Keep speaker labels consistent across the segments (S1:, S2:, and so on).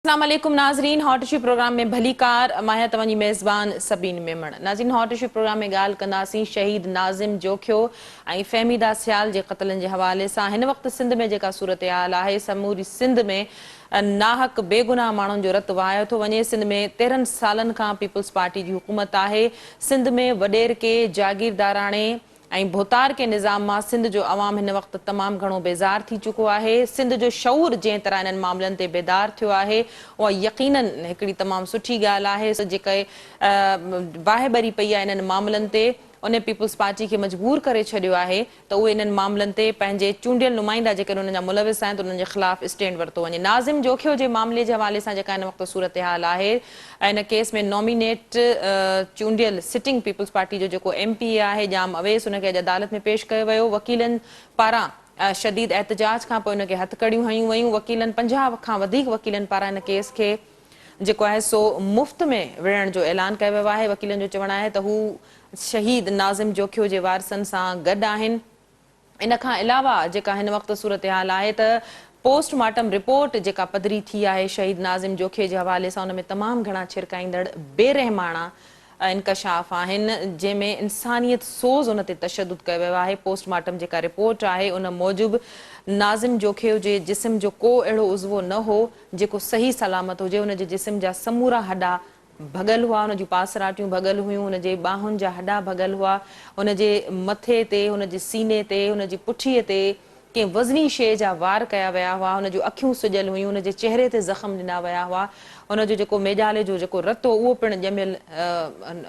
S1: अस्सलाम वालेकुम नाज़रीन, हॉट इशू प्रोग्राम में भली कार मां तव्हांजी मेज़बान सबीन मेमण। नाज़रीन, हॉट इशू प्रोग्राम में ॻाल्हि कंदासीं शहीद नाज़िम जोखियो ऐं फ़हमीदा सियाल जे क़त्लनि जे हवाले सां। हिन वक़्तु सिंध में जेका सूरत हाल आहे, समूरी सिंध में नाहक बेगुनाह माण्हुनि जो रतु वहायो थो वञे। सिंध में 13 सालनि खां पीपल्स पार्टी जी हुकूमत आहे। सिंध में वॾेर के जागीरदाराणे ऐं भोतार के निज़ाम मां सिंध जो अवाम हिन वक़्तु तमामु घणो बेज़ार थी चुको आहे। सिंध जो शऊर जंहिं तरह इन्हनि मामलनि ते बेदार थियो आहे, उहा यक़ीनन हिकिड़ी तमामु सुठी ॻाल्हि आहे। जेके बाहिबरी पई आहे इन्हनि मामलनि ते, उन पीपल्स पार्टी खे मजबूर करे छॾियो आहे त उहे इन्हनि मामलनि ते पंहिंजे चूंडियल नुमाइंदा जेके उन्हनि जा मुलविस आहिनि त उन्हनि जे ख़िलाफ़ स्टैंड वरितो वञे। नाज़िम जोखियो जे मामले जे हवाले सां जेका हिन वक़्तु सूरत हाल आहे, इन केस में नॉमिनेट चूंडियल सिटिंग पीपल्स पार्टी जो जेको MP आहे जाम अवेस, उनखे अॼु अदालत में पेश कयो वियो। वकीलनि पारां शदीद एहतजाज खां पोइ उनखे हथकड़ियूं हयूं वयूं। वकीलनि 50 खां वधीक वकीलनि पारां इन केस खे जेको आहे सो मुफ़्त में विढ़ण जो ऐलान कयो वियो आहे। वकीलनि जो चवणु आहे त हू शहीद नाज़िम जोखियो जे वारसनि सां गॾु आहिनि। इन खां अलावा जेका हिन वक़्तु सूरत हाल आहे त पोस्टमार्टम रिपोर्ट जेका पधरी थी आहे शहीद नाज़िम जोखियो जे हवाले सां, उन में तमामु घणा छिरकाईंदड़ बेरहमाना इंकशाफ़ आहिनि, जंहिंमें इंसानियत सोज़ उन ते तशदुद कयो वियो आहे। पोस्टमार्टम जेका रिपोर्ट आहे उन मूजिबि नाज़िम जोखियो जे जिस्म जो को अहिड़ो उज़वो न हो जेको सही सलामत हुजे। उन जे जिस्म जा समूरा हॾा भॻल हुआ, उन जूं पासराटियूं भॻल हुयूं, उन जे ॿाहुनि जा हॾा भॻल हुआ, उन जे मथे ते, उन जे सीने ते, उन जी पुठीअ ते कंहिं वज़नी शइ जा वार कया विया हुआ, उन जूं अखियूं सुॼल हुयूं, उन जे चहिरे ते ज़ख़्म ॾिना विया हुआ। उन जो जेको मेजाले जो जेको रतु हो उहो पिणु ॼमियल,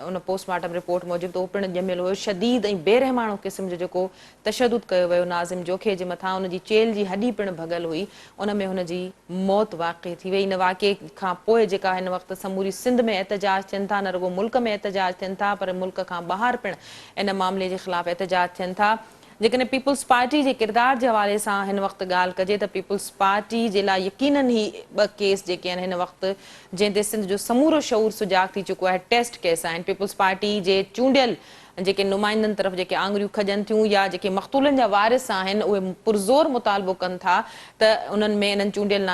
S1: उन पोस्टमार्टम रिपोर्ट मूजिबि त उहो पिणु ॼमियल हुयो। शदीद ऐं बेरहमाणो क़िस्म जो जेको तशदुद कयो वियो नाज़िम जोखियो जे मथां, उन जी चेल जी हॾी पिणु भॻल हुई, उन में हुन जी मौत वाक़ई थी वई। इन वाक़िए खां पोइ जेका हिन वक़्तु समूरी सिंध में एहतजाज थियनि था, न रुॻो मुल्क में एहतजाज थियनि था पर मुल्क खां ॿाहिरि पिणु इन मामले जे ख़िलाफ़ एहतजाज थियनि था। जेकॾहिं पीपल्स पार्टी जे किरदार जे हवाले सां हिन वक़्तु ॻाल्हि कजे त पीपल्स पार्टी जे लाइ यकीनन ई 2 केस जेके आहिनि हिन वक़्तु जंहिं ते सिंध जो समूरो शऊर सुजाग थी चुको आहे, टेस्ट केस आहिनि। पीपल्स पार्टी जे चूंडियल जेके नुमाइंदनि तरफ़ जेके आङुरियूं खॼनि थियूं या जेके मक़तूलनि जा वारिस आहिनि, उहे पुरज़ोर मुतालबो कनि था त उन्हनि में इन्हनि चूंडियल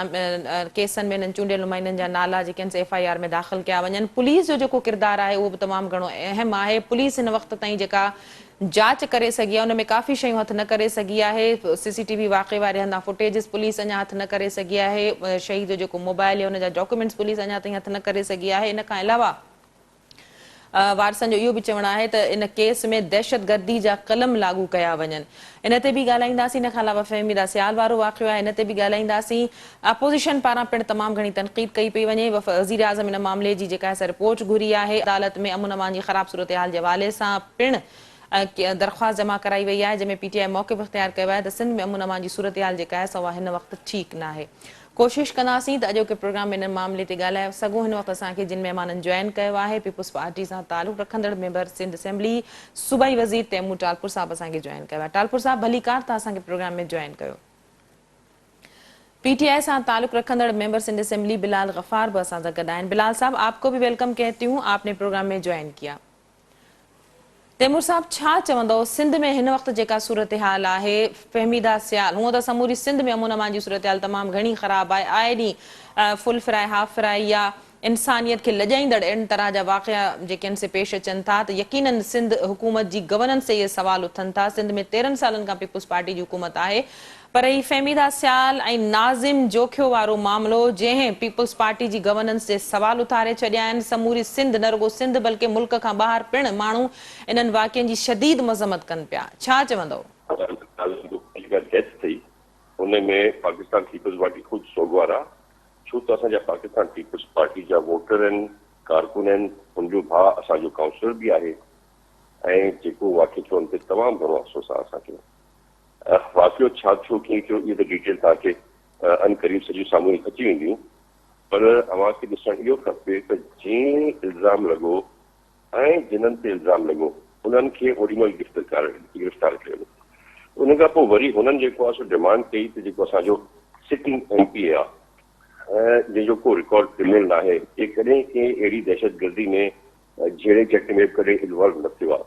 S1: केसनि में इन्हनि चूंडियल नुमाइंदनि जा नाला जेके आहिनि FIR में दाख़िल कया वञनि। पुलिस जो जेको किरदारु आहे उहो बि तमामु घणो अहम आहे। पुलिस हिन वक़्तु ताईं जेका जांच करे सघी आहे, उन में काफ़ी शयूं हथु न करे सघी आहे। CCTV वाक़े वारे हंधा फुटेजिस पुलिस अञा हथु न करे सघी आहे। शहीद जो जेको मोबाइल या हुनजा डॉक्यूमेंट्स पुलिस अञा ताईं हथु न करे सघी आहे। इन खां अलावा वारसनि जो इहो बि चवणु आहे त इन केस में दहशतगर्दी जा कलम लागू कया वञनि। इन ते बि ॻाल्हाईंदासीं। इन खां अलावा फ़हमीदा सियाल वारो वाक़ियो आहे, इन ते बि ॻाल्हाईंदासीं। अपोज़िशन पारां पिणु तमामु घणी तनक़ीद कई पई वञे। वज़ीर आज़म इन मामले जी जेका आहे रिपोर्ट घुरी आहे। अदालत में अमन अमान जी ख़राब सूरत हाल जे हवाले सां पिणु दरख़्वास्त जमा कराई वई आहे, जंहिंमें PTI मौक़िफ़ इख़्तियार कयो आहे त सिंध में अमन अमान जी सूरत हाल जेका आहे उहा हिन वक़्तु ठीकु न आहे। कोशिशि कंदासीं त अॼोके प्रोग्राम में हिन मामले ते ॻाल्हाए सघूं। हिन वक़्तु असांखे जिन महिमाननि जॉइन कयो आहे, पीपल्स पार्टी सां तालुक़ रखंदड़ मेंबर सिंध असेंबली सूबाई वज़ीर तैमूर टालपुर साहिब असांखे जॉइन कयो आहे। टालपुर साहिब भली कार तव्हां असांखे प्रोग्राम में जॉइन कयो। PTI सां ताल्लुक़ रखंदड़ मेंबर सिंध असेंबली बिलाल गफ़ार भी असां सां गॾु आहिनि। बिलाल साहब, आपको भी वेलकम कहती हूँ, आपने प्रोग्राम में ज्वाइन किया। तैमूर साहब, छा चवंदो सिंध में हिन वक़्तु जेका सूरत हाल आहे, फ़हमीदा सियाल, हूअं त समूरी सिंध में अमन अमान जी सूरत हाल तमामु घणी ख़राब आहे। आए ॾींहुं फुल फ्राई हाफ फ्राई या इंसानियत खे लॼाईंदड़ अहिड़े तरह जा वाक़िया जेके आहिनि से पेश अचनि था त यकीनन सिंध हुकूमत जी गवर्नेंस से इहे सवाल उथनि था। सिंध में 13 सालनि खां पीपल्स पार्टी जी हुकूमत आहे, पर ही फ़हमीदा सियाल ऐं नाज़िम जोखियो वारो मामिलो जंहिं पीपल्स पार्टी जी गवर्नेंस जे सवाल उथारे छॾिया आहिनि। समूरी सिंध, न रुॻो सिंध बल्कि मुल्क खां ॿाहिरि पिणु माण्हू इन्हनि वाक़ियनि जी शदीद मज़म्मत कनि पिया। छा चवंदव?
S2: उनमें पाकिस्तान पीपल्स पार्टी ख़ुदि सोगवार आहे, छो त असांजा पाकिस्तान पीपल्स पार्टी जा वोटर आहिनि, कारकुन आहिनि, हुनजो भाउ असांजो काउंसलर बि आहे ऐं जेको वाक़ियो थियो उन ते तमामु घणो अफ़सोस आहे असांखे। वाक़ियो छा थियो, कीअं थियो, इहे त डिटेल तव्हांखे अनक़रीब सॼियूं साम्हूं अची वेंदियूं, पर अव्हांखे ॾिसणु इहो खपे त जंहिं इल्ज़ाम लॻो ऐं जिन्हनि ते इल्ज़ाम लॻो उन्हनि खे ओॾीमहिल गिरफ़्तार कयो। उन खां पोइ वरी हुननि जेको आहे सो डिमांड कई त जेको असांजो सिटिंग MP आहे जंहिंजो को रिकॉर्ड क्रिमिनल न आहे, जेकॾहिं कंहिं अहिड़ी दहशतगर्दी में जहिड़े चट में कॾहिं इन्वॉल्व न थियो आहे,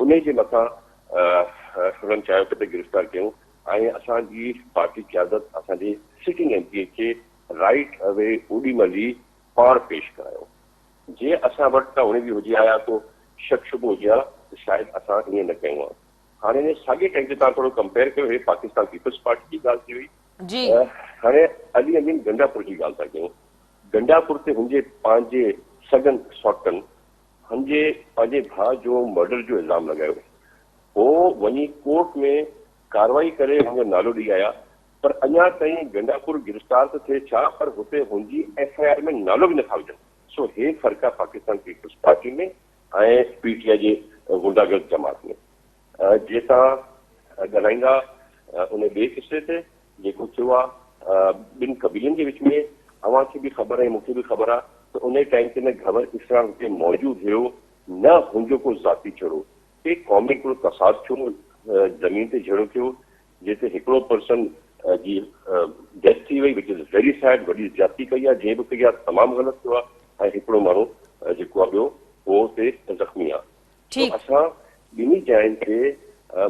S2: उन जे मथां हुननि चाहियो त गिरफ़्तार कयूं ऐं असांजी पार्टी क़यादत असांजे सिटिंग MP खे राइट अवे ओॾी महिल ई पाण पेश करायो। जे असां वटि त उन ॾींहुं हुजे आया तो शक शुबो हुजे हा त शायदि असां ईअं न कयूं आहे। हाणे हिन साॻे टाइम ते तव्हां थोरो कंपेयर कयो, हे पाकिस्तान पीपल्स पार्टी जी ॻाल्हि थी हुई।
S1: जी
S2: हाणे अली अमीन गंडापुर जी ॻाल्हि था कयूं। गंडापुर ते हुनजे पंहिंजे सगन सौटनि हुनजे पंहिंजे भाउ जो मर्डर जो इल्ज़ाम लॻायो। हो वञी कोर्ट में कार्रवाई करे हुनजो नालो ॾेई आया, पर अञा ताईं गंडापुर गिरफ़्तार त थिए छा, पर हुते हुनजी FIR में नालो बि नथा विझनि। सो हे फ़र्क़ु आहे पाकिस्तान पीपल्स पार्टी में ऐं PTI जे गुंडागर्द जमात में। जे तव्हां ॻाल्हाईंदा उन ॿिए किसे ते जेको थियो आहे ॿिनि कबीलनि जे विच में, अव्हांखे बि ख़बर आहे मूंखे बि ख़बर आहे त उन टाइम ते न घबर इस्लाम हुते मौजूदु हुयो, न हुनजो को ज़ाती छड़ो, एक कौमी हिकिड़ो तसाद थियो, ज़मीन ते झेड़ो थियो, जिते हिकिड़ो पर्सन जी डेथ थी वई, विच इज़ वेरी सैड, वॾी ज्यादती कई आहे, जंहिं बि कई आहे तमामु ग़लति थियो आहे, ऐं हिकिड़ो माण्हू जेको आहे ॿियो उहो हुते ज़ख़्मी आहे। तो असां ॿिन्ही जायुनि ते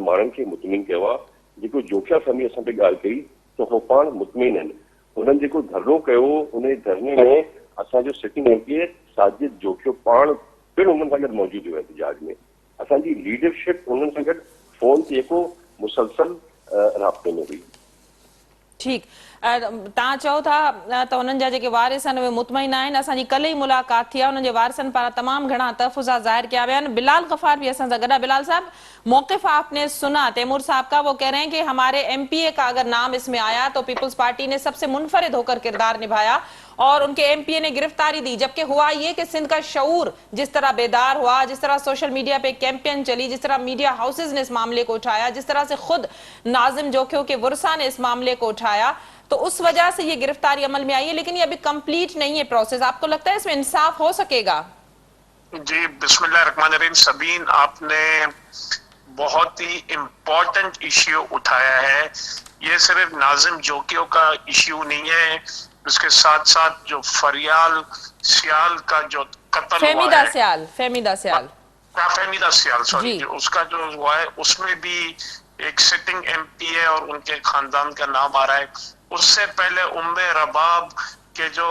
S2: माण्हुनि खे मुतमिन कयो आहे। जेको जोखिया फैमिली असां पे ॻाल्हि कई त हो पाण मुतमिन आहिनि। हुननि जेको धरनो कयो उन धरने में असांजो सिटिंग MP साजिद जोखियो पाण पिणु उन्हनि सां गॾु मौजूदु हुयो एहतजाज में। असांजी लीडरशिप उन्हनि सां गॾु फोन ते जेको मुसलसल राब्ते में हुई।
S1: ठीकु, तव्हां चओ था त उन्हनि जा जेके वारिस आहिनि उहे मुतमइन आहिनि। असांजी कल्ह ई मुलाक़ात थी आहे, उन्हनि जे वारिसनि पारां तमामु घणा तहफ़ुज़ा ज़ाहिर किया विया आहिनि। बिलाल गफ़ार भी असां सां गॾु आहे। बिलाल साहब, मौक़िफ़ आपने सुना तैमूर साहब का, वो कह रहे हैं कि हमारे MPA का अगर नाम इसमें आया तो पीपल्स पार्टी ने सबसे मुनफरिद होकर किरदार निभाया और उनके MPA ने गिरफ्तारी दी। जबकि हुआ ये कि सिंध का शऊर जिस तरह बेदार हुआ, जिस तरह सोशल मीडिया पे कैंपेन चली, जिस तरह मीडिया हाउसेज ने इस मामले को उठाया, जिस तरह से खुद नाजिम जोखियों के वुरसा ने इस मामले को उठाया, तो उस वजह से ये गिरफ्तारी अमल में आई है। लेकिन ये अभी कंप्लीट नहीं है प्रोसेस। आपको लगता है इसमें इंसाफ हो सकेगा?
S3: जी, बिस्मिल्लाहिर्रहमानिर्रहीम। सबीन, आपने बहुत ही इम्पोर्टेंट इश्यू उठाया है। ये सिर्फ नाजिम जोकियों का इश्यू नहीं है, उसके साथ साथ जो फरियाल सियाल का जो कत्ल हुआ है,
S1: फहमीदा सियाल
S3: सॉरी, उसका जो हुआ है उसमें भी एक सिटिंग MP है और उनके खानदान का नाम आ रहा है। उससे पहले उम्मे रबाब के जो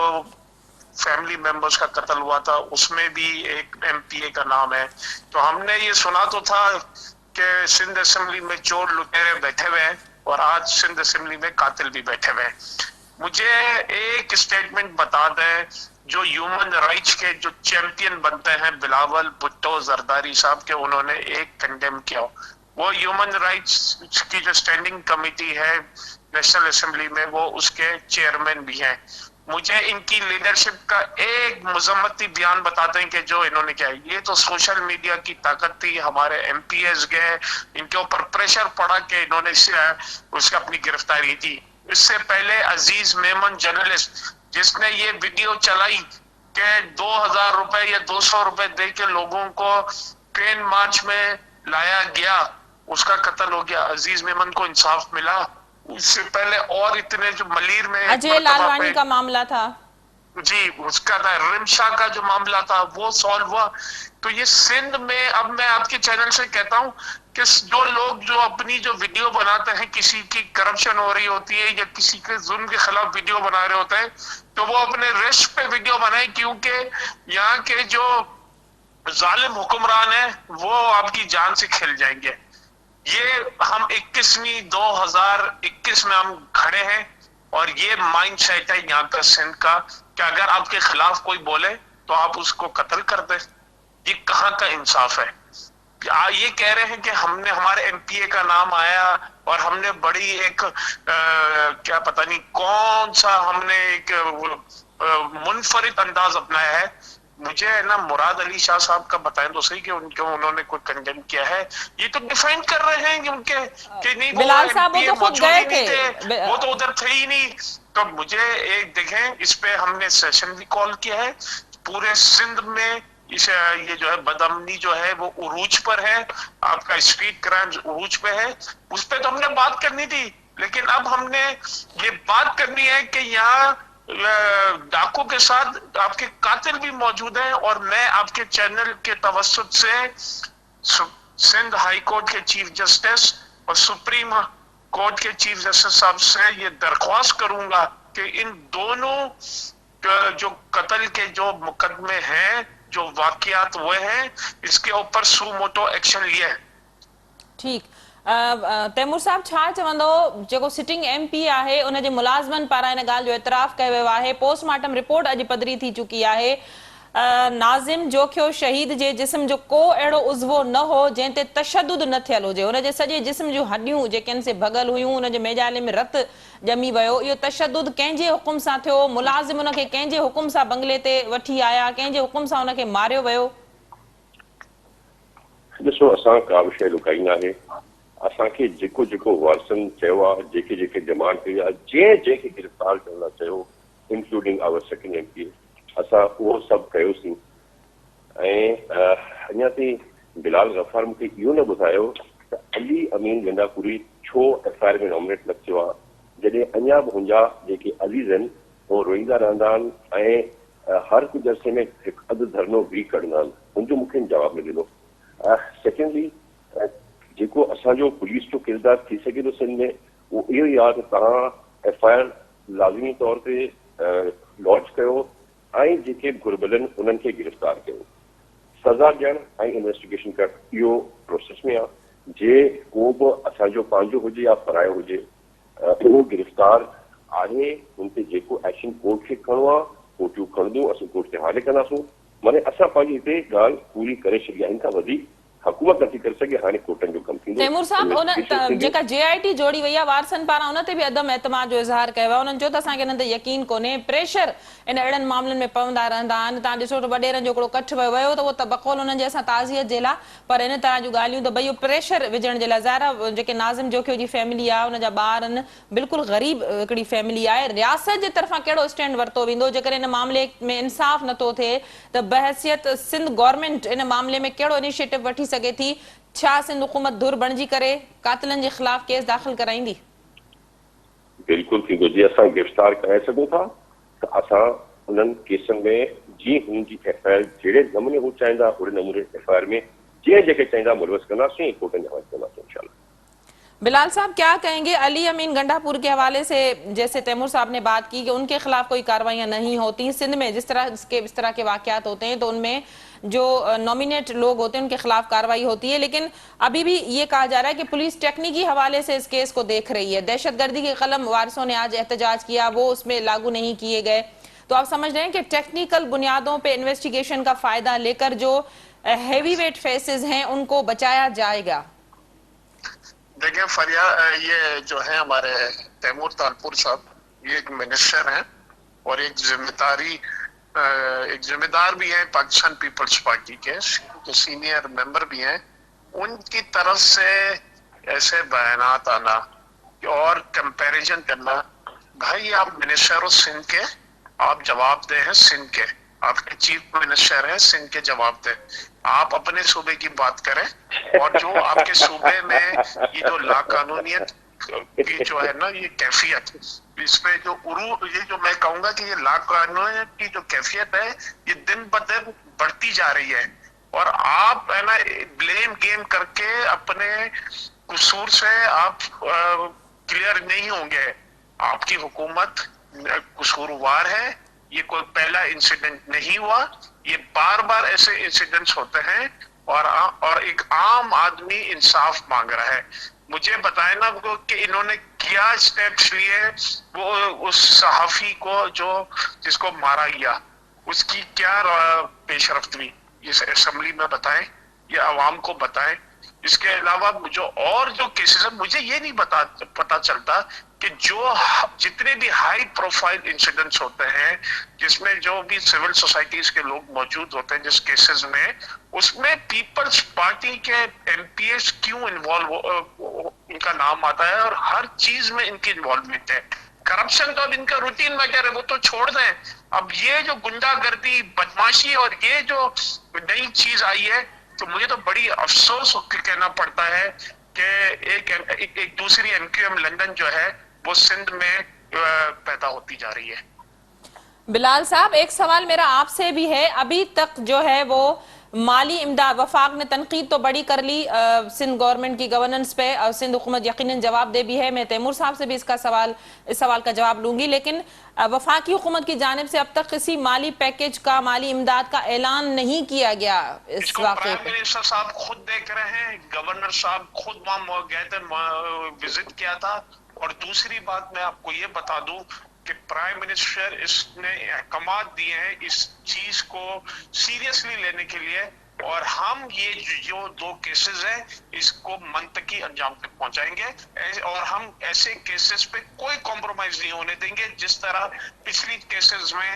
S3: फैमिली मेंबर्स का कत्ल हुआ था उसमें भी एक MPA का नाम है। तो हमने ये सुना तो था कि सिंध असेंबली में चोर लुटेरे बैठे हुए हैं और आज सिंध असेंबली में कातिल भी बैठे हुए हैं। मुझे एक स्टेटमेंट बता दें, जो ह्यूमन राइट्स के जो चैंपियन बनते हैं बिलावल भुट्टो जरदारी साहब के, उन्होंने एक कंडेम किया। वो ह्यूमन राइट्स की जो स्टैंडिंग कमेटी है नेशनल असेंबली में, वो उसके चेयरमैन भी हैं। मुझे इनकी लीडरशिप का एक मजम्मती बयान बता दें कि जो इन्होंने किया। ये तो सोशल मीडिया की ताकत थी, हमारे MPs गए, इनके ऊपर प्रेशर पड़ा कि इन्होंने उसकी अपनी गिरफ्तारी दी। इससे पहले अजीज मेमन जर्नलिस्ट, जिसने ये वीडियो चलाई कि 2000 रुपए या 200 रुपए दे के लोगों को ट्रेन मार्च में लाया गया, उसका कत्ल हो गया। अजीज मेमन को इंसाफ मिला। उससे पहले और इतने जो मलीर में
S1: अजय लालवानी का मामला था,
S3: जी, उसका रिमशा का जो मामला था वो सॉल्व हुआ। तो ये सिंध में, अब मैं आपके चैनल से कहता हूँ कि जो लोग जो अपनी जो वीडियो बनाते हैं, किसी की करप्शन हो रही होती है या किसी के जुल्म के खिलाफ वीडियो बना रहे होते हैं, तो वो अपने रिस्क पे वीडियो बनाए, क्योंकि यहाँ के जो जालिम हुक्मरान है वो आपकी जान से खेल जाएंगे। ये हम 2021 में हम खड़े हैं और ये माइंड सेट है यहाँ का सिंध का कि अगर आपके खिलाफ कोई बोले तो आप उसको कत्ल कर दे। ये कहाँ का इंसाफ है? ये कह रहे हैं कि हमने, हमारे MPA का नाम आया और हमने बड़ी एक क्या पता नहीं कौन सा हमने एक मुनफरिद अंदाज अपनाया है। मुझे ना मुराद अली शाह साहब का बताएं तो सही कि उन्होंने कोई कंडेम किया है। ये तो डिफाइन कर रहे हैं कि उनके कि नहीं,
S1: बिलाल साहब वो तो खुद गए थे,
S3: वो तो उधर थे ही नहीं। तो मुझे एक देखें, इस पे हमने सेशन भी कॉल किया है। पूरे सिंध में ये जो है बदअमनी जो है वो उरूज पर है, आपका स्ट्रीट क्राइम्स उरूज पे है। उस पे तो हमने बात करनी थी, लेकिन अब हमने ये बात करनी है कि यहाँ डाकू के साथ आपके कातिल भी मौजूद हैं। और मैं आपके चैनल के तवस्सुत से सिंध हाई कोर्ट के चीफ जस्टिस और सुप्रीम कोर्ट के चीफ जस्टिस साहब से ये दरख्वास्त करूंगा کہ ان دونوں جو قتل کے جو مقدمے ہیں، جو واقعات ہوئے ہیں، اس کے اوپر سو موٹو ایکشن لیا ہے۔
S1: ٹھیک تیمور صاحب چھا چوندو جو سٹنگ ایم پی ہے ان کے ملازمن پارا ان گال جو اعتراف کیا ویو ہے، پوسٹ مارٹم رپورٹ اج پدری تھی چکی ہے، ناظم جوکھیو شہید جے جسم جو کو اڑو عضو نہ ہو جن تے تشدد نہ تھیل ہوجے، ان کے سجے جسم جو ہڈیوں جن سے بھگل ہوئیں، ان کے میجالے میں رت جمی ویو، یہ تشدد کن جے حکم سے تھو، ملازم ان کے کن جے حکم سے بنگلے تے وٹھی آیا، کن جے حکم سے ان کے ماريو ويو؟
S2: ॾिसो असां का बि शइ लुकाई न आहे। असांखे जेको जेको वारसन चयो आहे, जेके जेके डिमांड कई आहे, जंहिंखे गिरफ़्तार करण लाइ चयो, इंक्लूडिंग आवर सेकेंड MP, असां उहो सभु कयोसीं। ऐं अञा ताईं बिलाल गफ़ार मूंखे इहो न ॿुधायो त अली अमीन गंडापुरी छो FIR में नॉमिनेट न थियो आहे, जॾहिं अञा बि मुंहिंजा जेके अज़ीज़ आहिनि उहो रोईंदा रहंदा आहिनि ऐं हर कुझु अरसे में हिकु अधु धरनो बि कढंदा आहिनि। हुनजो मूंखे जवाबु न ॾिनो। सेकेंडली जेको असांजो पुलिस जो किरदारु थी सघे थो सिंध में, उहो इहो ई आहे त तव्हां FIR लाज़मी तौर ते लॉन्च कयो ऐं जेके घुर्बलनि उन्हनि खे गिरफ़्तार कयो, सज़ा ॾियणु ऐं इन्वेस्टिगेशन करणु, इहो प्रोसेस में आहे। जे को बि असांजो पंहिंजो हुजे या परायो हुजे, उहो गिरफ़्तार आहे, हुन ते जेको एक्शन कोर्ट खे खणणो आहे कोर्टियूं खणंदियूं, असां कोर्ट ते हाले कंदासूं। माने असां पंहिंजी हिते ॻाल्हि पूरी करे छॾी आहे। हिन खां वधीक हुकूमत नथी करे सघे, हाणे कोर्टनि जो कमु थींदो।
S1: तैमूर साहब उन जेका JIT जोड़ी वई आहे वारसन पारां उन ते बि अदम एतमाद जो इज़हार कयो आहे, उन्हनि चयो त असांखे हिन ते यकीन कोन्हे, प्रेशर इन अहिड़नि मामलनि में पवंदा रहंदा आहिनि। तव्हां ॾिसो त वॾेरनि जो हिकिड़ो कठ वियो त उहो त बक़ौल उन्हनि जे असां ताज़ियत जे लाइ, पर इन तरह जूं ॻाल्हियूं त भई प्रेशर विझण जे लाइ। ज़ाहिर जेके नाज़िम जोखियो जी फैमिली आहे, उन जा ॿार आहिनि, बिल्कुलु ग़रीब हिकिड़ी फैमिली आहे, रियासत जे तरफ़ां कहिड़ो स्टैंड वरितो वेंदो जेकर इन मामले में इंसाफ़ नथो थिए त बहसियत सिंध गवर्नमेंट इन मामले में कहिड़ो इनिशिएटिव वठी सघे थी? छा सिंध हुकूमत धुर बणिजी करे कातिलनि जे ख़िलाफ़ केस दाख़िल कराईंदी?
S2: बिल्कुलु थींदो। जीअं असां गिरफ़्तार कराए सघूं था त असां उन्हनि केसनि में जीअं हुननि जी FIR जहिड़े नमूने हू चाहींदा ओड़े नमूने FIR में जीअं जेके चाहींदा मुलवस कंदासीं, कोर्टनि जे हवाले कंदासीं इंशाल्लाह।
S1: बिलाल साहब क्या कहेंगे अली अमीन गंडापुर के हवाले से? जैसे तैमूर साहब ने बात की कि उनके खिलाफ कोई कार्रवाइयां नहीं होती सिंध में, जिस तरह के वाकयात होते हैं तो उनमें जो नॉमिनेट लोग होते हैं उनके खिलाफ कार्रवाई होती है, लेकिन अभी भी ये कहा जा रहा है कि पुलिस टेक्निकी हवाले से इस केस को देख रही है। दहशतगर्दी के कलम वारसों ने आज एहतजाज किया, वो उसमें लागू नहीं किए गए, तो आप समझ रहे हैं कि टेक्निकल बुनियादों पे इन्वेस्टिगेशन का फायदा लेकर जो हैवी वेट फेसेस हैं उनको बचाया जाएगा?
S3: देखिए फरिया, ये जो है हमारे तैमूर तालपुर साहब, ये एक मिनिस्टर हैं और एक जिम्मेदार भी हैं पाकिस्तान पीपल्स पार्टी के, जो सीनियर मेंबर भी हैं। उनकी तरफ से ऐसे बयानात आना और कंपैरिजन करना, भाई आप मिनिस्टर हो सिंध के, आप जवाब दे हैं सिंध के, आपके चीफ मिनिस्टर हैं सिंध के, जवाब दे। आप अपने सूबे की बात करें और जो आपके सूबे में ये जो लाकानूनियत की जो है ना ये कैफियत, इसमें जो ये जो मैं कहूंगा कि ये लाकानूनियत की जो कैफियत है ये दिन ब दिन बढ़ती जा रही है, और आप है ना ब्लेम गेम करके अपने कसूर से आप क्लियर नहीं होंगे। आपकी हुकूमत कसूरवार है, ये कोई पहला इंसिडेंट नहीं हुआ, ये बार बार ऐसे इंसिडेंट्स होते हैं और एक आम आदमी इंसाफ मांग रहा है। मुझे बताए ना वो कि इन्होंने क्या स्टेप्स लिए, वो उस सहाफी को जो जिसको मारा गया उसकी क्या पेशरफ्त हुई, इस असेंबली में बताएं, ये आवाम को बताएं। इसके अलावा जो और जो केसेस है, मुझे ये नहीं पता चलता कि जो जितने भी हाई प्रोफाइल इंसिडेंट्स होते हैं जिसमें जो भी सिविल सोसाइटीज के लोग मौजूद होते हैं जिस केसेस में, उसमें पीपल्स पार्टी के MPs क्यों इन्वॉल्व इनका नाम आता है और हर चीज में इनकी इन्वॉल्वमेंट है। करप्शन तो अब इनका रूटीन मैटर है, वो तो छोड़ दें। अब ये जो गुंडागर्दी, बदमाशी और ये जो नई चीज आई है, तो मुझे तो बड़ी अफसोस होकर कहना पड़ता है कि एक दूसरी MQM लंदन जो है वो सिंध में पैदा होती जा रही है।
S1: बिलाल साहब, एक सवाल मेरा आपसे भी है, अभी तक जो है वो माली इमदाद वफाक ने तनकीद तो बड़ी कर ली सिंध गवर्नमेंट की गवर्नेंस पे और सिंध हुकूमत यकीनन जवाब दे भी है। मैं तैमूर साहब से भी इस सवाल का जवाब लूंगी, लेकिन वफाकी हुकूमत की जानिब से अब तक किसी माली पैकेज का, माली इमदाद का ऐलान नहीं किया गया इस वाक़े
S3: प्राइम
S1: पे।
S3: मिनिस्टर साहब खुद देख रहे हैं, गवर्नर साहब खुद वहां गए थे, विजिट किया था। और दूसरी बात मैं आपको ये बता दूं कि प्राइम मिनिस्टर इसने अहकामात दिए हैं इस चीज को सीरियसली लेने के लिए, और हम ये जो 2 केसेस हैं इसको मंतकी अंजाम तक पहुंचाएंगे, और हम ऐसे केसेस पे कोई कॉम्प्रोमाइज नहीं होने देंगे जिस तरह पिछली केसेस में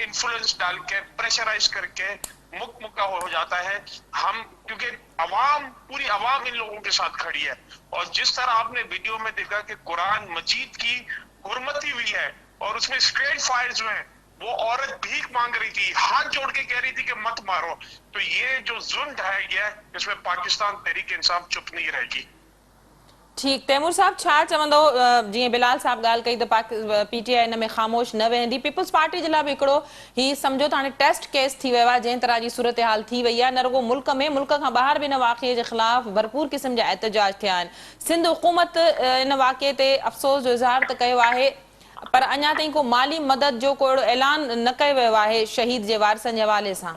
S3: इन्फ्लुएंस डाल के, प्रेशराइज करके मुक्का हो जाता है। हम क्योंकि पूरी अवाम इन लोगों के साथ खड़ी है, और जिस तरह आपने वीडियो में देखा कि कुरान मजीद की हुर्मती हुई है और उसमें स्ट्रेट फायर्स में वो औरत भीख मांग रही थी, हाथ जोड़ के कह रही थी कि मत मारो। तो ये जो जुल्म ढाया गया है इसमें पाकिस्तान तहरीक इंसाफ चुप नहीं रहेगी।
S1: ठीक, तैमूर साहब छा चवंदो, जीअं बिलाल साहब ॻाल्हि कई त PTI इन में ख़ामोश न वेंदी। पीपल्स पार्टी जे लाइ बि हिकिड़ो ही सम्झो त हाणे टेस्ट केस थी वियो आहे, जंहिं तरह जी सूरत हाल थी वई आहे, न रुगो मुल्क में, मुल्क खां ॿाहिरि बि इन वाक़े जे ख़िलाफ़ भरपूर क़िस्म जा एहतजाज थिया आहिनि। सिंध हुकूमत इन वाक़े ते अफ़सोस जो इज़हार त कयो आहे, पर अञा ताईं को माली मदद जो को अहिड़ो ऐलान न कयो वियो आहे शहीद जे वारसनि जे हवाले सां।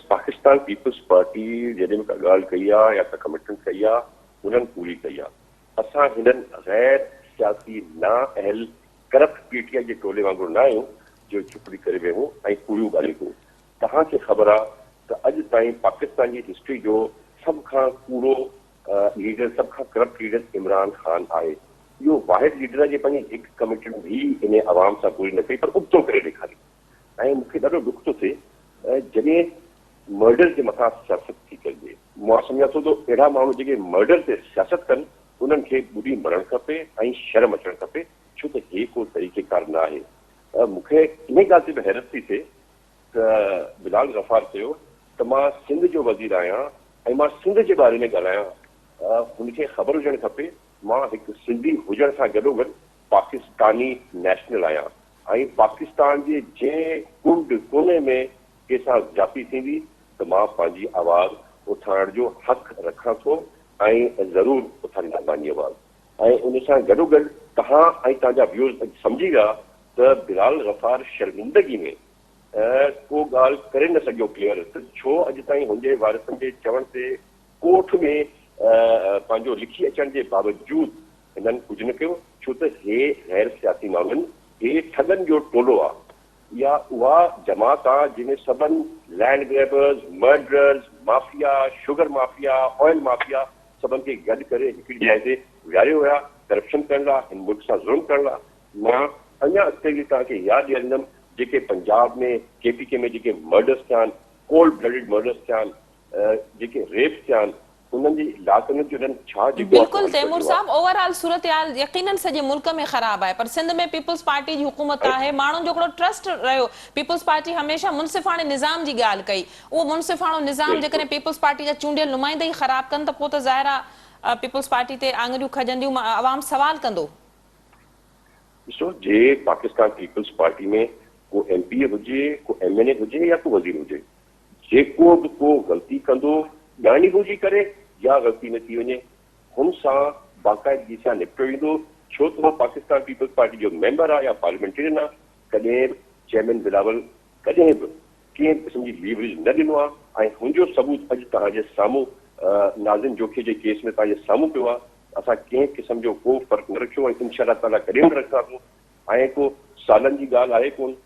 S2: पाकिस्तान पीपल्स पार्टी जॾहिं बि का ॻाल्हि कई आहे या का कमिटमेंट कई आहे उन्हनि पूरी कई आहे। असां हिननि गैर सियासी नाअहल करप्ट PTI जे टोले वांगुरु न आहियूं जो चुपड़ी करे वियूं ऐं पूरियूं ॻाल्हियूं कयूं। तव्हांखे ख़बर आहे त अॼु ताईं पाकिस्तान जी हिस्ट्री जो सभ खां कूड़ो लीडर, सभ खां करप्ट लीडर इमरान खान आहे। इहो वाहिद लीडर आहे जे पंहिंजी हिकु कमिटमेंट बि इन आवाम सां पूरी न कई, पर उबतो करे ॾेखारी। ऐं मूंखे ॾाढो दुख थो थिए जॾहिं मर्डर जे मथां सियासत थी करिजे। मां सम्झां थो त अहिड़ा माण्हू जेके मर्डर ते सियासत कनि उन्हनि खे ॿुधी मरणु खपे ऐं शर्म अचणु खपे, छो त हे को तरीक़ेकार न आहे। मूंखे इन ॻाल्हि ते बि हैरत थी थिए त बिलाल गफ़ार चयो त मां सिंध जो वज़ीर आहियां ऐं मां सिंध जे बारे में ॻाल्हायां। हुनखे ख़बर हुजणु खपे मां हिकु सिंधी हुजण सां गॾोगॾु पाकिस्तानी नेशनल आहियां, ऐं पाकिस्तान जे जंहिं कुंड कोने में कंहिंसां जाती थींदी त मां पंहिंजी आवाज़ उथाइण जो हक़ रखां थो ऐं ज़रूरु उथारींदा पंहिंजी आवाज़। ऐं उन सां गॾोगॾु तव्हां ऐं तव्हांजा व्यूज़ सम्झी विया त बिलाल गफ़ार शर्मिंदगी में को ॻाल्हि करे न सघियो क्लियर, त छो अॼु ताईं हुनजे वारिसनि जे चवण ते कोर्ट में पंहिंजो लिखी अचण जे बावजूदि हिननि कुझु न कयो, छो त हे गैर सियासी माण्हुनि, हे ठगनि जो टोलो आहे या उहा जमात आहे जंहिंमें सभिनी land grabbers, murderers, mafia, sugar mafia, oil mafia सभिनि खे गॾु करे हिकिड़ी जाइ ते विहारियो हुया करप्शन करण लाइ, हिन मुल्क सां ज़ुल्म करण लाइ। मां अञा अॻिते बि तव्हांखे यादि ॾियंदुमि जेके पंजाब में KPK में जेके मर्डर्स थिया आहिनि, कोल्ड ब्लडेड मर्डर्स थिया आहिनि, जेके रेप्स थिया आहिनि, उन्हनि जी लाकनि जो छा
S1: बिल्कुल तैमूर साहब, ओवरऑल सूरत हाल यकीनन सॼे मुल्क में ख़राब आहे, पर सिंध में पीपल्स पार्टी जी हुकूमत आहे, माण्हुनि जो हिकिड़ो ट्रस्ट रहियो। पीपल्स पार्टी हमेशह मुनसिफ़ाणे निज़ाम जी ॻाल्हि कई, उहो मुनसिफ़ाणो निज़ाम जेकॾहिं पीपल्स पार्टी जा चूंडियल नुमाइंदा ई ख़राब कनि त पोइ त ज़ाहिर आहे पीपल्स पार्टी ते आङुरियूं खजंदियूं, आवाम सवाल कंदो।
S2: ॾिसो, जे पाकिस्तान पीपल्स पार्टी में को MP हुजे, को MNA हुजे या को वज़ीर हुजे, जेको बि को ग़लती कंदो ॼाणी बुझी करे या ग़लती न थी वञे हुन सां बाक़ाइदगी सां निपटियो वेंदो, छो त उहो पाकिस्तान पीपल्स पार्टी जो मेंबर आहे या पार्लियामेंटेरियन आहे। कॾहिं चेयरमैन बिलावल कॾहिं बि कंहिं क़िस्म जी लीवरेज न ॾिनो आहे, ऐं हुनजो सबूत अॼु तव्हांजे साम्हूं नाज़िम जोखे जे केस में तव्हांजे साम्हूं पियो आहे। असां कंहिं क़िस्म जो को फ़र्क़ु न रखियो ऐं इंशाअल्लाह ताला कॾहिं बि रखंदासीं। ऐं को सालनि जी ॻाल्हि आहे कोन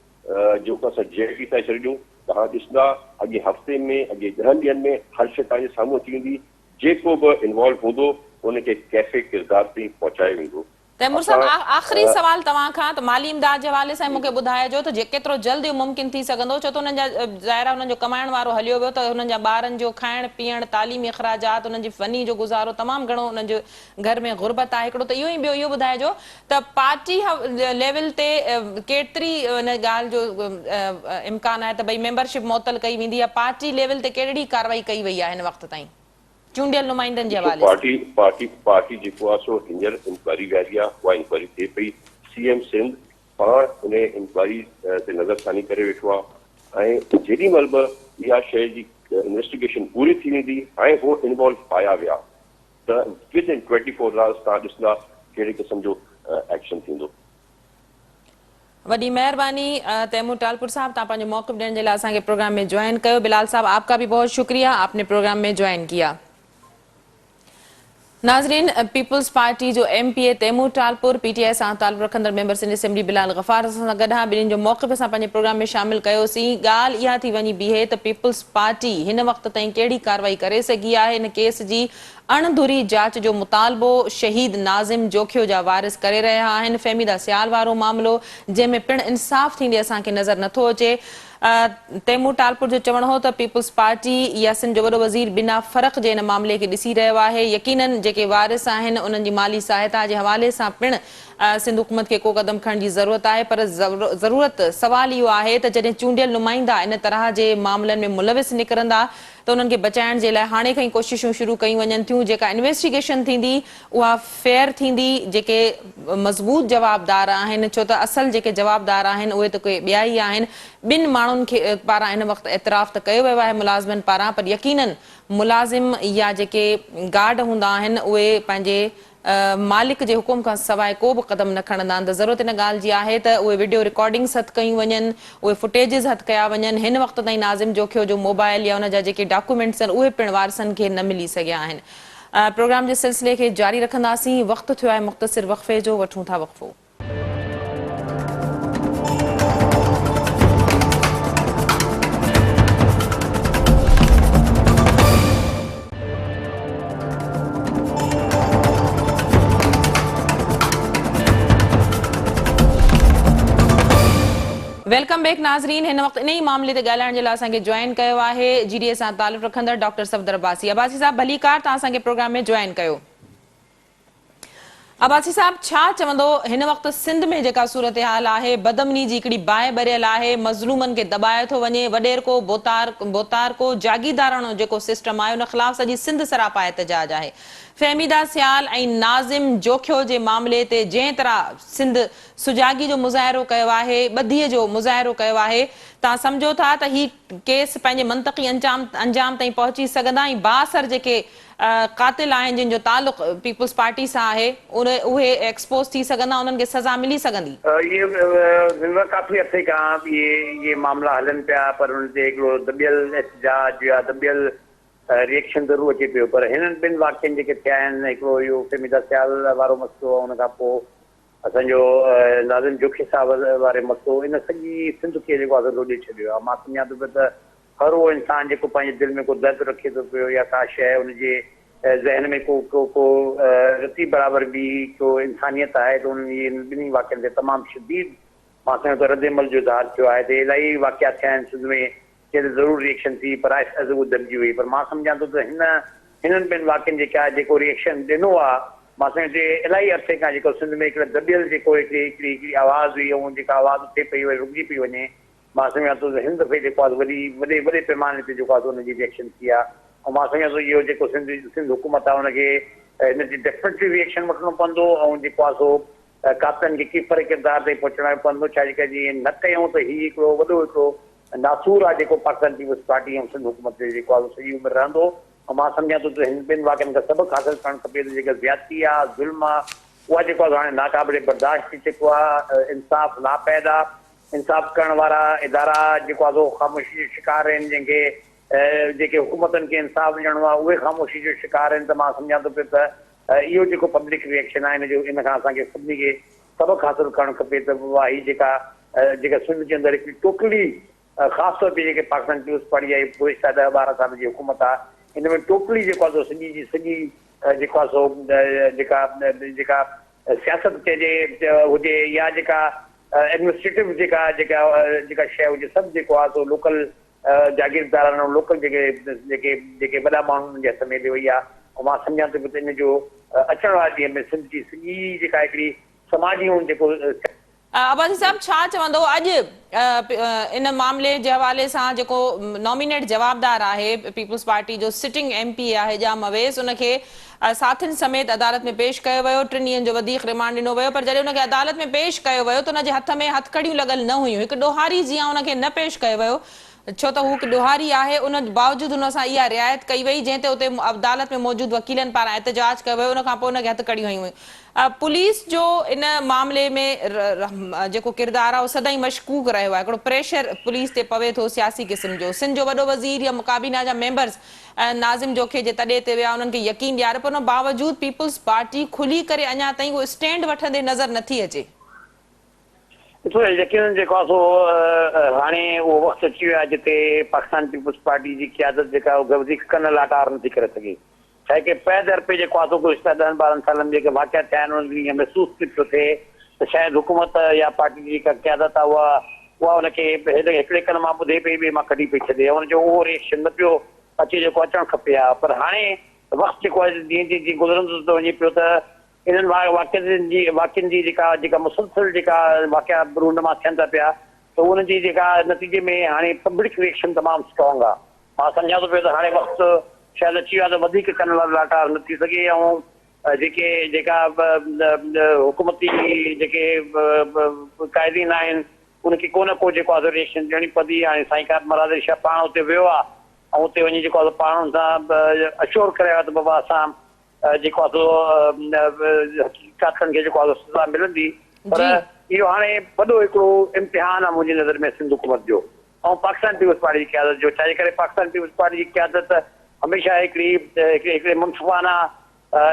S2: जेको असां जेल बि था छॾियूं। तव्हां ॾिसंदा अॻे हफ़्ते में, अॻे 10 ॾींहंनि में हर शइ तव्हांजे साम्हूं अची वेंदी, जेको बि इन्वॉल्व हूंदो उनखे कैफ़े किरदार ताईं पहुचायो वेंदो।
S1: तैमूर साहब, आख़िरी सवाल तव्हां खां, त माली इमदाद जे हवाले सां मूंखे ॿुधाइजो त जेतिरो जल्द मुमकिन थी सघंदो, छो त हुननि जा ज़ाहिर हुननि जो कमाइण वारो हलियो वियो, त हुननि जा ॿारनि जो खाइण पीअण, तालीमी अख़राजात, हुननि जी फ़नी जो गुज़ारो तमामु घणो हुननि जो घर में गुरबत आहे हिकिड़ो, त इहो ई ॿियो इहो ॿुधाइजो त पार्टी लेवल ते केतिरी हिन ॻाल्हि जो इम्कान आहे त भई मेंबरशिप मुअतल कई वेंदी, या पार्टी लेवल ते कहिड़ी कार्रवाई कई वई आहे हिन वक़्त ताईं चूंडियल नुमाइंदनि जे हवाले सां?
S2: पार्टी जेको आहे सो हींअर इंक्वायरी विहारी आहे, उहा इंक्वायरी थिए पई। CM सिंध पाण उन इंक्वायरी ते नज़रसानी करे वेठो आहे। ऐं जेॾीमहिल बि इहा शइ जी इन्वेस्टिगेशन पूरी थी वेंदी ऐं हो इन्वॉल्व पाया विया त विदिन 24 आवर्स तव्हां ॾिसंदा कहिड़े क़िस्म जो एक्शन थींदो।
S1: वॾी महिरबानी तैमूर टालपुर साहब, तव्हां पंहिंजो मौक़िफ़ ॾियण जे लाइ असांखे प्रोग्राम में ज्वाइन कयो। बिलाल साहब, आपका भी बहुत शुक्रिया, आपने प्रोग्राम में ज्वाइन किया। नाज़रीन, पीपल्स पार्टी जो MPA तैमूर टालपुर, PTI सां ताल्लुक़ रखंदड़ मेंबर सिंध असेंबली बिलाल गफ़ार सां गॾु ॿिन्हिनि जो मौक़िफ़ असां पंहिंजे प्रोग्राम में शामिल कयोसीं। ॻाल्हि इहा थी वञी बीहे त पीपल्स पार्टी हिन वक़्त ताईं कहिड़ी कार्रवाई करे सघी आहे। हिन केस जी अणधुरी जांच जो मुतालबो शहीद नाज़िम जोखियो जा वारिस करे रहिया आहिनि। फ़हमीदा सियाल वारो मामिलो जंहिंमें पिणु इंसाफ़ थींदे असांखे नज़र नथो अचे। तैमूर टालपुर जो चवणु हो त पीपल्स पार्टी या सिंध जो वॾो वज़ीर बिना फ़र्क़ जे हिन मामले खे ॾिसी रहियो आहे। यकीनन जेके वारिस आहिनि उन्हनि जी माली सहायता जे हवाले सां पिणु सिंध हुकूमत खे को क़दम खणण जी ज़रूरत आहे, पर ज़रूरत सवाल इहो आहे त जॾहिं चूंडियल नुमाइंदा इन तरह जे मामलनि में मुलविस निकिरंदा त उन्हनि खे बचाइण जे लाइ हाणे खां ई कोशिशूं शुरू कयूं वञनि थियूं। जेका इन्वेस्टिगेशन थींदी उहा फेयर थींदी, जेके मज़बूत जवाबदार आहिनि, छो त असल जेके जवाबदार आहिनि उहे त कोई ॿिया ई आहिनि। ॿिनि माण्हुनि खे पारां हिन वक़्तु एतिराफ़ त कयो वियो आहे मुलाज़िमनि पारां, पर यकीनन मुलाज़िम या जेके गार्ड हूंदा आहिनि उहे पंहिंजे मालिक जे हुकुम खां सवाइ को बि क़दम न खणंदा आहिनि। त ज़रूरत इन ॻाल्हि जी आहे त उहे वीडियो रिकॉर्डिंग्स हथु कयूं वञनि, उहे फुटेजिस हथु कया वञनि। हिन वक़्त ताईं नाज़िम जोखियो जो मोबाइल या उन जा जेके डॉक्यूमेंट्स आहिनि उहे पिणु वारसनि खे न मिली सघिया आहिनि। प्रोग्राम जे सिलसिले खे जारी रखंदासीं। वक़्तु थियो आहे मुख़्तसिर वक़फ़े जो, वठूं था वक़फ़ो। वेलकम बैक नाज़रीन। हिन वक़्तु इन ई मामले ते ॻाल्हाइण जे लाइ असांखे ज्वाइन कयो आहे GDA सां ताल्लुक़ रखंदड़ डॉक्टर सफदर अब्बासी। अब्बासी साहब भलीकार, तव्हां असांखे प्रोग्राम में ज्वाइन कयो। अब्बासी साहब, छा चवंदो हिन वक़्तु सिंध में जेका सूरत हाल आहे, बदमनी जी हिकिड़ी बाहि भरियल आहे, मज़लूमनि खे दॿाए थो वञे, वॾेरको बोतारको जागीरदारणो जेको सिस्टम आहे उन ख़िलाफ़ सॼी सिंध सरापा एहतजाज आहे। फ़हमीदा सियाल ऐं नाज़िम जोखियो जे मामले ते जंहिं तरह सिंध सुजागी जो मुज़ाहिरो कयो आहे, ॿधीअ जो मुज़ाहिरो कयो आहे, तव्हां सम्झो था त ही केस पंहिंजे मंतक़ी अंजाम ताईं पहुची सघंदा ऐं बासर जेके क़ातिल आहिनि जिन जो ताल्लुक़ पीपल्स पार्टी सां आहे उहे एक्सपोज थी सघंदा, उन्हनि खे सज़ा मिली सघंदी?
S4: ये काफ़ी अर्से खां ये मामला हलनि पिया, पर उन ते हिकिड़ो दॿियल एहतजाज या दॿियल रिएक्शन ज़रूरु अचे पियो। पर हिननि ॿिनि वाक़िअनि जेके थिया आहिनि, हिकिड़ो इहो फ़हमीदा सियाल वारो मसइलो, उन खां पोइ असांजो नाज़िम जोखी साहब वारे मसइलो, इन सॼी सिंध खे जेको आहे लोॾे छॾियो आहे। मां सम्झां थो पियो त हर उहो इंसान जेको पंहिंजे दिलि में को दर्द रखे थो पियो या का शइ उनजे ज़हन में को रती बराबरि बि को इंसानियत आहे, त उन्हनि ॿिन्ही वाक़िअनि ते तमामु शदीद मां सम्झां थो रद्दमल जो इज़हार थियो आहे। त इलाही वाक़िया थिया आहिनि सिंध में जंहिं ते ज़रूरु रिएक्शन थी, पर आहिस्ते उहो दॿिजी वई। पर मां सम्झां थो त हिननि ॿिनि वाक़िअनि जेको रिएक्शन ॾिनो आहे, मां सम्झां थो इलाही अरसे खां जेको सिंध में हिकिड़े दॿियल जेको हिकिड़ी आवाज़ हुई, ऐं जेका आवाज़ थिए पई वरी रुकिजी पई वञे, मां सम्झां थो त हिन दफ़े जेको आहे वॾे पैमाने ते जेको आहे हुनजी रिएक्शन थी आहे। ऐं मां सम्झां थो इहो जेको सिंध हुकूमत आहे हुनखे हिनजी डेफिनेटली रिएक्शन वठिणो पवंदो, ऐं जेको आहे सो कातनि खे कीफर किरदार ताईं पहुचाइणो पवंदो। छा जेका जीअं न कयूं त हीउ हिकिड़ो वॾो हिकिड़ो नासूर आहे जेको पाकिस्तान पीपल्स पार्टी ऐं सिंध हुकूमत ते जेको आहे सॼी उमिरि रहंदो। ऐं मां सम्झां थो त हिन ॿिनि वाक़िअनि खां सबक़ु हासिलु करणु खपे त जेका ज़्यादती आहे, ज़ुल्म आहे, उहा जेको आहे हाणे नाक़ाबिले बर्दाश्त थी चुको आहे। इंसाफ़ नापैद आहे, इंसाफ़ करण वारा इदारा जेको आहे सो ख़ामोशी जो शिकार आहिनि, जेके हुकूमतनि खे इंसाफ़ ॾियणो आहे उहे ख़ामोशी जो शिकार आहिनि। त मां सम्झां थो पियो त इहो जेको पब्लिक रिएक्शन आहे इन खां असांखे सभिनी खे सबक़ु हासिलु करणु खपे त उहा ही जेका सिंध जे अंदरि हिकिड़ी टोटली ख़ासि तौर ते जेके पाकिस्तान पीपल्स पार्टी आहे गुज़िश्ता 10-12 साल जी हुकूमत आहे, हिन में टोटली जेको आहे सॼी जेको आहे सो जेका सियासत चइजे हुजे या जेका एडमिनिस्ट्रेटिव जेका शइ हुजे, सभु जेको आहे सो लोकल जागीरदार लोकल जेके वॾा माण्हू जे हथ में ॾेई वई आहे। ऐं मां सम्झां थो त इन जो अचण वारे ॾींहं में सिंध जी सॼी जेका हिकिड़ी समाजी जेको
S1: अब्बासी साहब छा चवंदो अॼु इन मामले जे हवाले सां जेको नॉमिनेट जवाबदार आहे पीपल्स पार्टी जो सिटिंग MP आहे जाम अवेस, उनखे साथियुनि समेत अदालत में पेश कयो वियो, 3 ॾींहंनि जो वधीक रिमांड ॾिनो वियो, पर जॾहिं उनखे अदालत में पेश कयो वियो त उनजे हथ में हथकड़ियूं लॻल न हुयूं, हिकु ॾोहारी जीअं उनखे न पेश कयो वियो। छो त हू ॾोहारी आहे, उन बावजूद हुन सां इहा रिआयत कई वई, जंहिं ते उते अदालत में मौजूद वकीलनि पारां एहतजाज कयो वियो, उन खां पोइ उनखे हथ कड़ियूं वयूं। पुलिस जो इन मामले में जेको किरदारु आहे उहो सदाईं मशकूक रहियो आहे, हिकिड़ो प्रेशर पुलिस ते पवे थो सियासी क़िस्म जो। सिंध जो वॾो वज़ीर या काबीना जा मेंबर्स नाज़िम जोखे जे तॾे ते विया, उन्हनि खे यकीन ॾियारे, पर उन बावजूद पीपल्स पार्टी खुली करे अञा ताईं उहो स्टैंड वठंदे नज़र नथी अचे।
S4: ॾिसो यकीन जेको आहे सो हाणे उहो वक़्तु अची वियो आहे जिते पाकिस्तान पीपल्स पार्टी जी क़यादत जेका आहे वधीक कन लाटार नथी करे सघे। छा आहे की पै दर पे जेको आहे सो गुज़िश्ता 10-12 सालनि जेके वाक़िया थिया आहिनि उन्हनि खे ईअं महसूस थी पियो थिए त शायदि हुकूमत या पार्टी जी जेका क़यादत आहे उहा हुनखे हिकिड़े कन मां ॿुधे पई ॿिए मां कढी पई छॾे, हुनजो उहो रिएक्शन न पियो अचे जेको अचणु खपे हा। पर हाणे वक़्तु जेको आहे जीअं गुज़रंदो थो वञे पियो त इन्हनि वाक़िअनि जी जेका मुसलसल जेका वाक़िया हुन मां थियनि था पिया त उनजी जेका नतीजे में हाणे पब्लिक रिएक्शन तमामु स्ट्रॉन्ग आहे। मां सम्झां थो पियो त हाणे वक़्तु शायदि अची वियो आहे त वधीक कन लाटार न थी सघे, ऐं जेका हुकूमती जेके क़ाइदीन आहिनि उनखे को न को जेको आहे रिएक्शन ॾियणी पवंदी। हाणे साईं कार मरादरी शाह पाण उते वियो आहे ऐं उते वञी जेको आहे पाण हुन सां अश्योर करे आयो त बाबा असां जेको आहे सो हक़ीक़तनि खे जेको आहे सज़ा मिलंदी। पर इहो हाणे वॾो हिकिड़ो इम्तिहान आहे मुंहिंजी नज़र में सिंध हुकूमत जो ऐं पाकिस्तान पीपल्स पार्टी जी क़यादत जो। छाजे करे पाकिस्तान पीपल्स पार्टी जी क़यादत हमेशह हिकिड़े मुनसिफ़ाना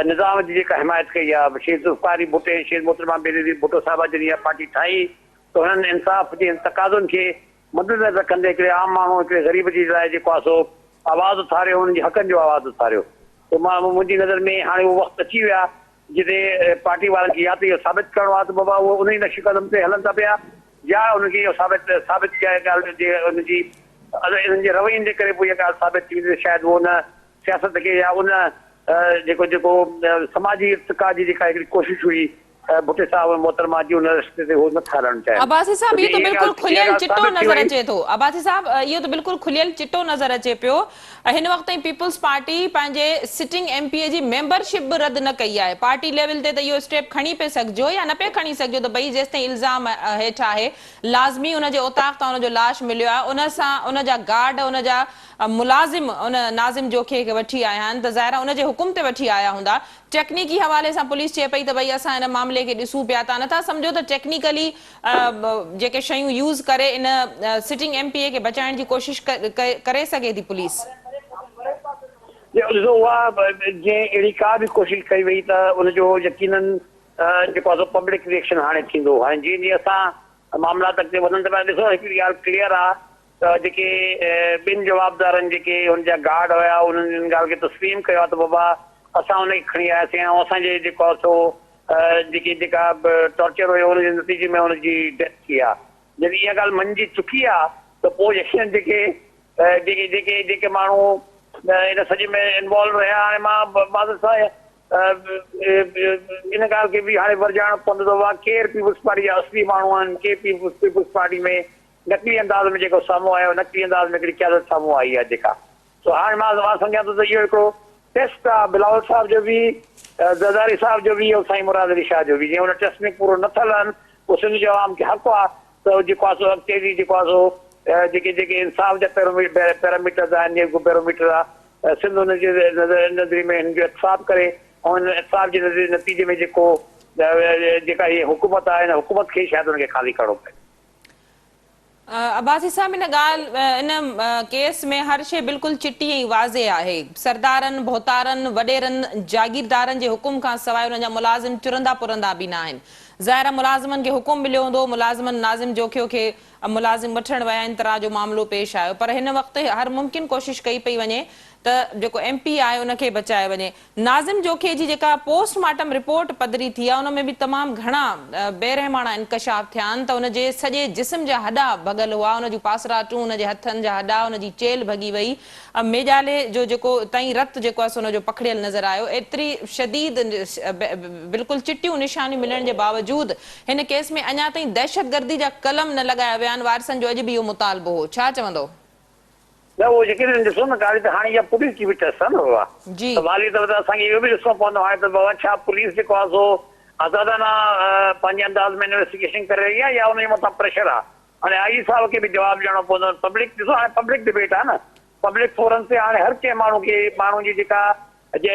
S4: निज़ाम जी जेका हिमायत कई आहे। शेर ज़ुल्फ़ारी भुट्टे शेर मोहतरमा बेनज़ीर भुट्टो साहिबा जॾहिं इहा पार्टी ठाही त हुननि इंसाफ़ जे तक़ाज़ुनि खे मदनज़र रखंदे हिकिड़े आम माण्हू हिकिड़े ग़रीब जी लाइ जेको आहे सो आवाज़ उथारियो, हुननि जे हक़नि जो आवाज़ उथारियो। त मुंहिंजी नज़र में हाणे उहो वक़्तु अची विया जिते पार्टी वारनि खे या त इहो साबित करिणो आहे त बाबा उहो उन ई नक्श कदम ते हलनि था पिया, या उनखे इहो साबित ॻाल्हि जे उनजी इन्हनि जे रवैयनि जे करे पोइ इहा ॻाल्हि साबित थी वेंदी शायदि उहो उन सियासत खे या उन जेको समाजी इर्तिक़ा जी जेका हिकिड़ी कोशिशि हुई भुट्टे साहब मोहतरमा जी उन रस्ते ते उहो नथा हलणु चाहिनि।
S1: अब्बासी साहब इहो त बिल्कुलु खुलियल चिट्टो नज़र अचे थो। अब्बासी साहब इहो त बिल्कुलु खुलियल चिट्टो नज़र अचे पियो। हिन वक़्त ताईं पीपल्स पार्टी पंहिंजे सिटिंग एमपीए जी मेंबरशिप बि रद्द न कई आहे। पार्टी लेवल ते त इहो स्टेप खणी पिए सघिजो या न पिए खणी सघिजो त भई जेसिताईं इल्ज़ाम हेठि आहे लाज़मी हुनजे उताक तां हुनजो लाश मिलियो आहे, उन सां उनजा गार्ड उनजा मुलाज़िम उन नाज़िम जोखे खे वठी आया आहिनि त ज़ाहिर उनजे हुकुम ते वठी आया हूंदा। टेक्निकी हवाले सां पुलिस चए पई त भई असां हिन मामले खे ॾिसूं पिया, तव्हां नथा सम्झो त टेक्निकली जेके शयूं यूज़ करे इन सिटिंग एमपीए खे बचाइण जी कोशिशि करे सघे थी पुलिस?
S4: ॾिसो उहा जीअं अहिड़ी का बि कोशिशि कई वई त उनजो यकीनन जेको आहे पब्लिक रिएक्शन हाणे थींदो। हाणे जीअं जीअं असां मामलात अॻिते वधनि था पिया, ॾिसो हिकिड़ी ॻाल्हि क्लियर आहे त जेके ॿिनि जवाबदारनि जेके हुनजा गार्ड हुया उन्हनि इन ॻाल्हि खे तस्लीम कयो आहे त बाबा असां हुनखे खणी आयासीं ऐं असांजे जेको आहे सो जेका टॉर्चर हुयो हुनजे नतीजे में हुनजी डेथ थी आहे। जॾहिं इहा ॻाल्हि मञिजी चुकी आहे त पोइ यकीन जेके माण्हू इन सॼे में इन्वॉल्व रहिया, हाणे मां ॾिसां इन ॻाल्हि खे बि हाणे वरजाइणो पवंदो त वाह केरु पीपल्स पार्टी जा असली माण्हू आहिनि, केरु पीपल्स पार्टी में नकली अंदाज़ में जेको साम्हूं आयो, नकली अंदाज़ में हिकिड़ी क़यादत साम्हूं आई आहे जेका। सो हाणे मां सम्झां थो त इहो हिकिड़ो टेस्ट आहे बिलावल साहब जो बि, ज़रदारी साहब जो बि, ऐं साईं मुराद अली शाह जो बि। जीअं हुन टेस्ट में पूरो नथा लहनि पोइ सिंध जो आवाम खे हक़ु आहे त जेको आहे सो अॻिते बि जेको आहे सो जेके इंसाफ़ जा पैरामीटर्स आहिनि, जेको पैरामीटर आहे सिंध हुनजे नज़री में हिन जो इत्साफ़ करे ऐं हिन इत्साफ़ जे नतीजे में जेका हीअ हुकूमत आहे हिन हुकूमत खे शायदि हुनखे ख़ाली करिणो पए।
S1: अब्बासी साहब इन ॻाल्हि इन केस में हर शइ बिल्कुलु चिटी ऐं वाज़े आहे। सरदारनि भोतारनि वॾेरनि जागीरदारनि जे हुकुम खां सवाइ हुनजा मुलाज़िम चुरंदा पुरंदा बि न आहिनि। ज़ाहिर मुलाज़िमनि खे हुकुम मिलियो हूंदो, मुलाज़िमनि नाज़िम जोखियो खे मुलाज़िम वठण विया आहिनि, तरह जो मामिलो पेश आयो, पर हिन वक़्तु हर मुमकिन कोशिशि कई पई वञे त जेको एमपी आहे उनखे बचाए वञे। नाज़िम जोखे जी जेका पोस्टमार्टम रिपोर्ट पधरी थी आहे उन में बि तमामु घणा बेरहमाना इंकशाफ थिया आहिनि त उनजे सॼे जिस्म जा हॾा भॻल हुआ, उन जूं पासराटूं, उनजे हथनि जा हॾा, उनजी चेल भॻी वई, मेजाले जो जेको ताईं रत जेको आहे उनजो पखड़ियल नज़र आयो। एतिरी शदीद बिल्कुलु चिटियूं निशानियूं मिलण जे बावजूदि हिन केस में अञा ताईं दहशतगर्दी जा कलम न लॻाया विया आहिनि। वारसनि जो अॼु बि इहो मुतालबो हो, छा चवंदो?
S4: न उहो जेके ॾिसो न ॻाल्हि त हाणे इहा पुलिस जी बि टेस्ट आहे न बाबा,
S1: जी
S4: वाली त असांखे इहो बि ॾिसणो पवंदो हाणे त बाबा छा पुलिस जेको आहे सो आज़ादाना पंहिंजे अंदाज़ में इन्वेस्टिगेशन करे रही आहे या उनजे मथां प्रेशर आहे। हाणे आई साहब खे बि जवाबु ॾियणो पवंदो। पब्लिक ॾिसो, हाणे पब्लिक डिबेट आहे न, पब्लिक फोरम ते हाणे हर कंहिं माण्हू जी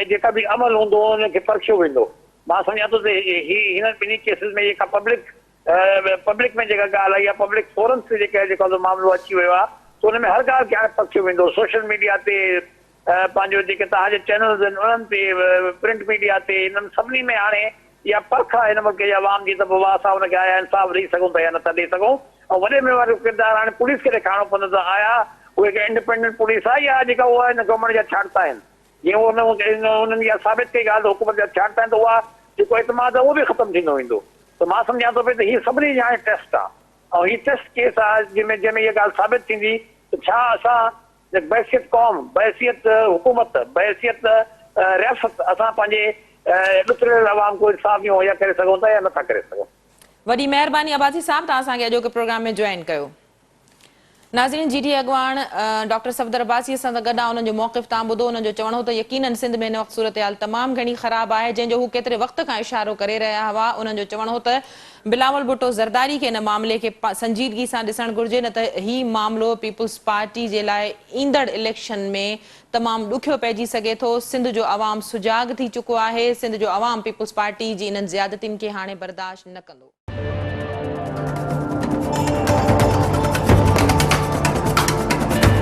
S4: जेका बि अमल हूंदो हुनखे परखियो वेंदो। मां सम्झां थो त हिन ॿिन्ही केसिस में जेका पब्लिक में जेका ॻाल्हि आई आहे, पब्लिक फोरम ते जेको मामिलो अची वियो आहे, त हुन में हर ॻाल्हि खे हाणे परखियो वेंदो। सोशल मीडिया ते, पंहिंजो जेके तव्हांजे चैनल्स आहिनि उन्हनि ते, प्रिंट मीडिया ते, इन्हनि सभिनी में हाणे इहा परख आहे हिन मुल्क जे अवाम जी, त पोइ असां हुनखे आया इंसाफ़ ॾेई सघूं था या नथा ॾेई सघूं। ऐं वॾे में वॾो किरदारु हाणे पुलिस खे ॾेखारिणो पवंदो त आया उहे इंडिपेंडेंट पुलिस आहे या जेका उहा हिन गवर्नमेंट जा छांटा आहिनि। जीअं उन्हनि इहा साबित कई ॻाल्हि त हुकूमत जा छांटा आहिनि, त उहा जेको एतमाद आहे उहो बि ख़तमु थींदो वेंदो। त मां सम्झां थो पई त हीअ सभिनी जी हाणे टेस्ट आहे, ऐं हीअ टेस्ट केस आहे जंहिंमें इहा ॻाल्हि साबित थींदी त छा असां बहसियत क़ौम, बहसियत हुकूमत, बहसियत रियासत असां पंहिंजे ॾुतरियल अवाम को इंसाफ़ मुहैया करे सघूं था या नथा करे सघूं।
S1: वॾी महिरबानी अब्बासी साहब, तव्हां असांखे अॼोके प्रोग्राम में जॉइन कयो। नाज़रीन, GT अॻवान डॉक्टर सफ़दर अब्बासी सां गॾु आहे, उन्हनि जो मौक़िफ़ तव्हां ॿुधो। उन्हनि जो चवणो त यकीनन सिंध में हिन वक़्तु सूरत-हाल तमामु घणी ख़राबु आहे, जंहिंजो हू केतिरे वक़्त खां इशारो करे रहिया हुआ। उन्हनि जो चवणो त बिलावल भुट्टो ज़रदारी खे हिन मामले खे संजीदगी सां ॾिसणु घुरिजे, न त हीउ मामिलो पीपुल्स पार्टी जे लाइ ईंदड़ इलेक्शन में तमामु ॾुखियो पइजी सघे थो। सिंध जो अवाम सुजाॻ थी चुको आहे। सिंध जो अवाम पीपुल्स पार्टी जी इन्हनि ज़्यादतियुनि खे हाणे बर्दाश्त न कंदो।